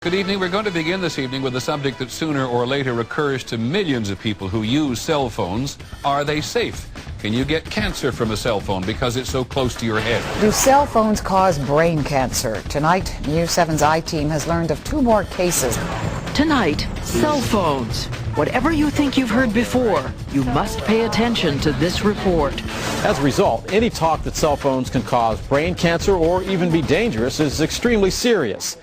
Good evening. We're going to begin this evening with a subject that sooner or later recurs to millions of people who use cell phones. Are they safe? Can you get cancer from a cell phone because it's so close to your head? Do cell phones cause brain cancer? Tonight, News 7's I-Team has learned of 2 more cases. Tonight, cell phones. Whatever you think you've heard before, you must pay attention to this report. As a result, any talk that cell phones can cause brain cancer or even be dangerous is extremely serious.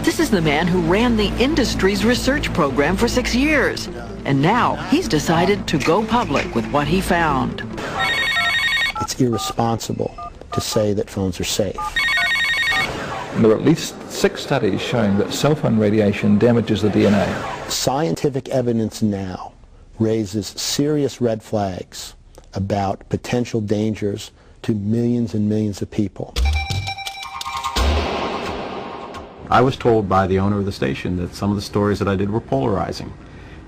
This is the man who ran the industry's research program for 6 years. And now he's decided to go public with what he found. It's irresponsible to say that phones are safe. There are at least 6 studies showing that cell phone radiation damages the DNA. Scientific evidence now raises serious red flags about potential dangers to millions and millions of people. I was told by the owner of the station that some of the stories that I did were polarizing.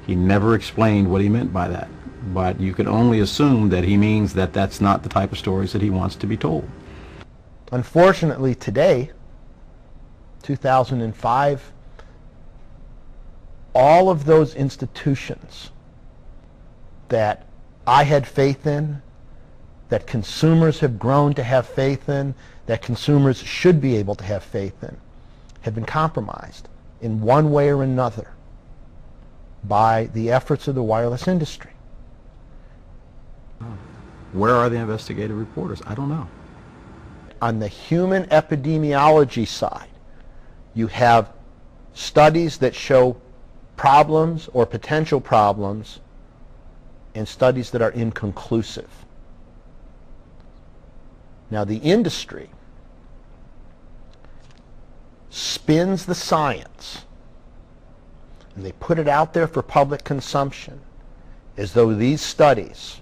He never explained what he meant by that, but you can only assume that he means that that's not the type of stories that he wants to be told. Unfortunately, today, 2005, all of those institutions that I had faith in, that consumers have grown to have faith in, that consumers should be able to have faith in, have been compromised in one way or another by the efforts of the wireless industry. Where are the investigative reporters? I don't know. On the human epidemiology side, you have studies that show problems or potential problems and studies that are inconclusive. Now, the industry spins the science and they put it out there for public consumption as though these studies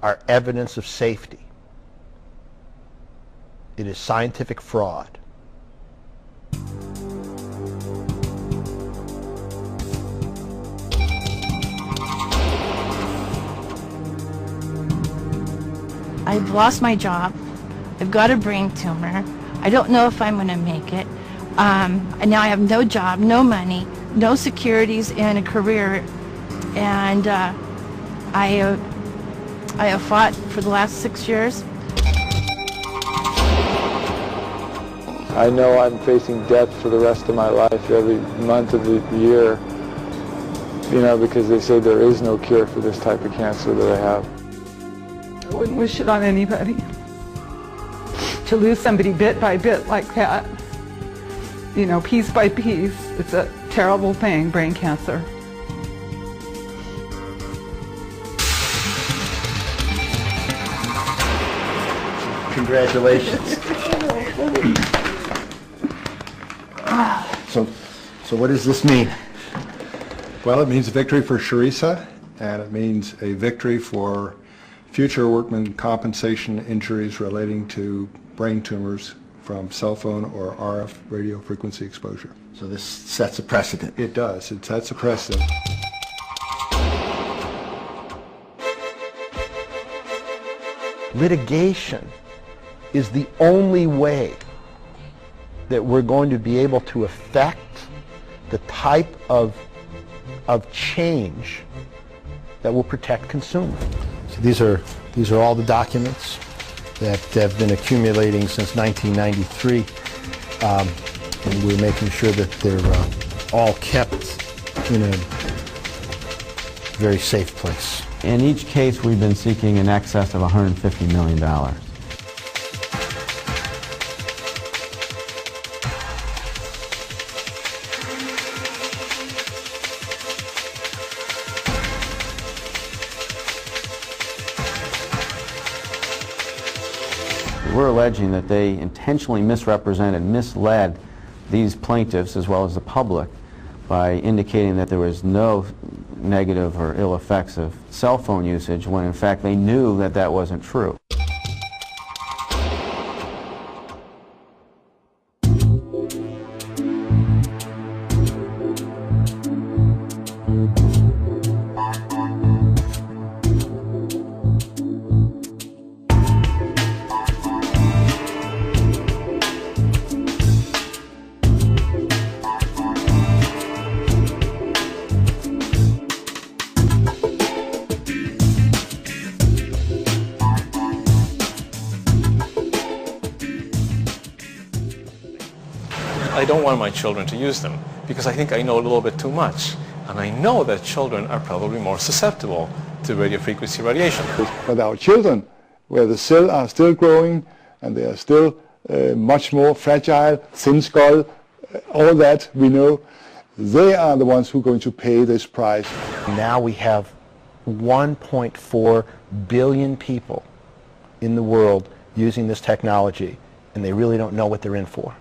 are evidence of safety. It is scientific fraud. I've lost my job. I've got a brain tumor. I don't know if I'm going to make it. And now I have no job, no money, no securities in a career, and I have fought for the last 6 years. I know I'm facing death for the rest of my life every month of the year, you know, because they say there is no cure for this type of cancer that I have. I wouldn't wish it on anybody. To lose somebody bit by bit like that, you know, piece by piece, it's a terrible thing, brain cancer. Congratulations. So what does this mean? Well, it means a victory for Sharisa, and it means a victory for future workman compensation injuries relating to brain tumors from cell phone or RF radio frequency exposure. So this sets a precedent. It does. It sets a precedent. Litigation is the only way that we're going to be able to affect the type of change that will protect consumers. So these are all the documents that have been accumulating since 1993, and we're making sure that they're all kept in a very safe place. In each case, we've been seeking in excess of $150 million. We're alleging that they intentionally misrepresented, misled these plaintiffs as well as the public by indicating that there was no negative or ill effects of cell phone usage when in fact they knew that that wasn't true. I don't want my children to use them because I think I know a little bit too much. And I know that children are probably more susceptible to radio frequency radiation. But our children, where the cells are still growing and they are still much more fragile, thin skull, all that we know, they are the ones who are going to pay this price. Now we have 1.4 billion people in the world using this technology, and they really don't know what they're in for.